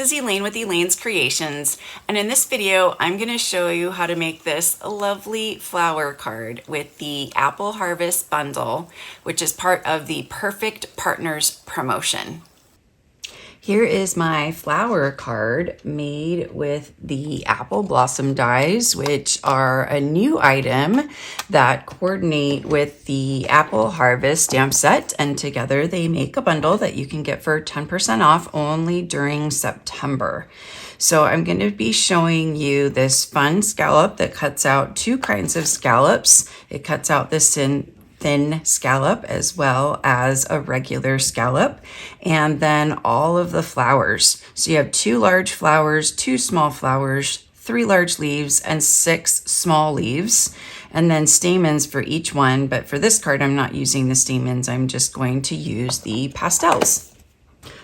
is Elaine with Elaine's Creations, and in this video I'm going to show you how to make this lovely flower card with the Apple Harvest bundle, which is part of the Perfect Partners promotion. Here is my flower card made with the apple blossom dies, which are a new item that coordinate with the Apple Harvest stamp set, and together they make a bundle that you can get for 10% off only during September. So I'm going to be showing you this fun scallop that cuts out two kinds of scallops. It cuts out this thin scallop as well as a regular scallop, and then all of the flowers. So you have 2 large flowers, 2 small flowers, 3 large leaves, and 6 small leaves, and then stamens for each one. But for this card, I'm not using the stamens. I'm just going to use the pastels.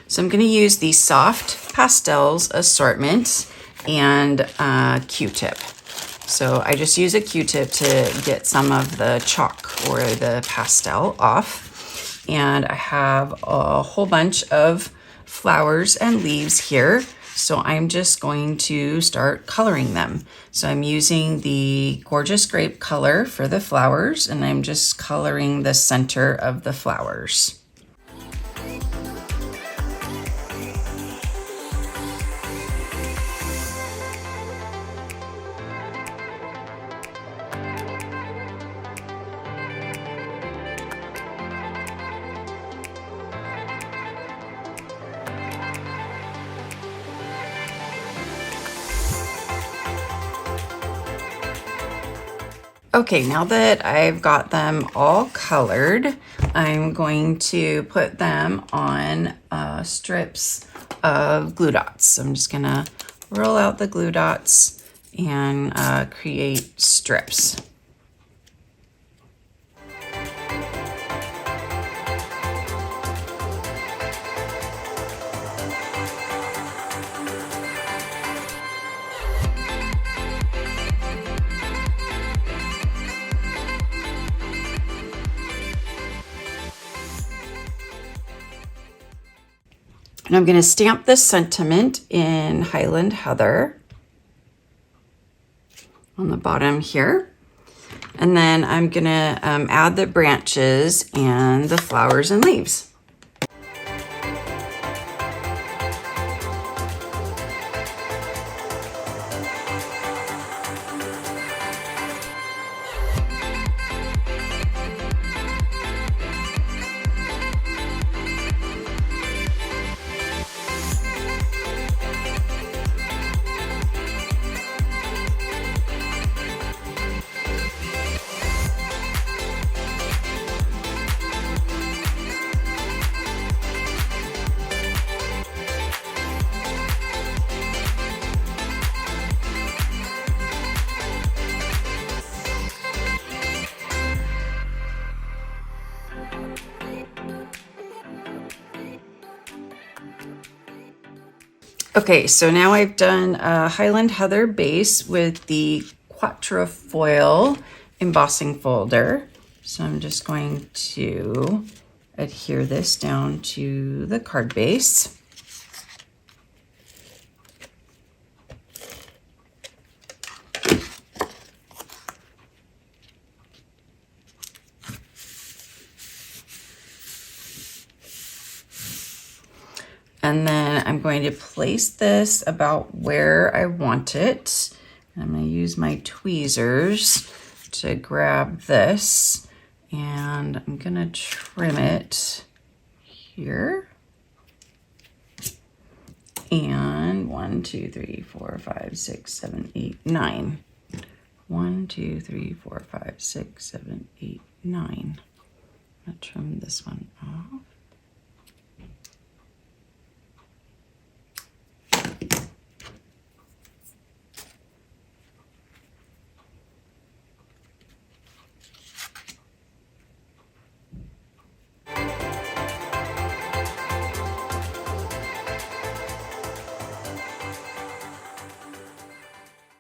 So I'm going to use the soft pastels assortment and Q-tip. So I just use a Q-tip to get some of the chalk or the pastel off. And I have a whole bunch of flowers and leaves here. So I'm just going to start coloring them. So I'm using the Gorgeous Grape color for the flowers, and I'm just coloring the center of the flowers. Okay, now that I've got them all colored, I'm going to put them on strips of glue dots. So I'm just gonna roll out the glue dots and create strips. And I'm going to stamp this sentiment in Highland Heather on the bottom here. And then I'm going to add the branches and the flowers and leaves. Okay, so now I've done a Highland Heather base with the Quatrefoil embossing folder. So I'm just going to adhere this down to the card base. And then I'm going to place this about where I want it. I'm going to use my tweezers to grab this, and I'm going to trim it here. And 1, 2, 3, 4, 5, 6, 7, 8, 9. 1, 2, 3, 4, 5, 6, 7, 8, 9. I'm going to trim this one off.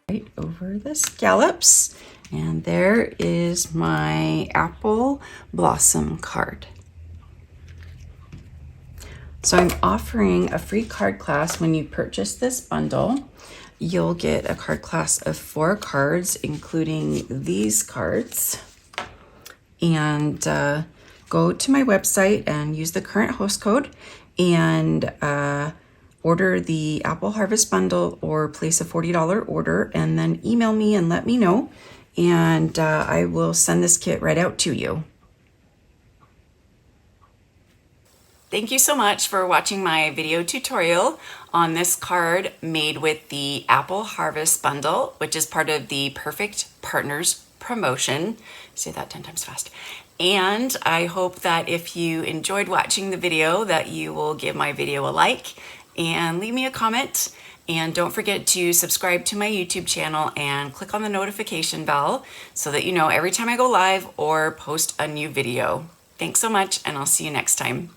Right over the scallops, and there is my apple blossom card. So I'm offering a free card class when you purchase this bundle. You'll get a card class of 4 cards, including these cards. And go to my website and use the current host code and order the Apple Harvest bundle or place a $40 order, and then email me and let me know, and I will send this kit right out to you. Thank you so much for watching my video tutorial on this card made with the Apple Harvest bundle, which is part of the Perfect Partners promotion. Say that 10 times fast. And I hope that if you enjoyed watching the video, that you will give my video a like and leave me a comment. And don't forget to subscribe to my YouTube channel and click on the notification bell so that you know every time I go live or post a new video. Thanks so much, and I'll see you next time.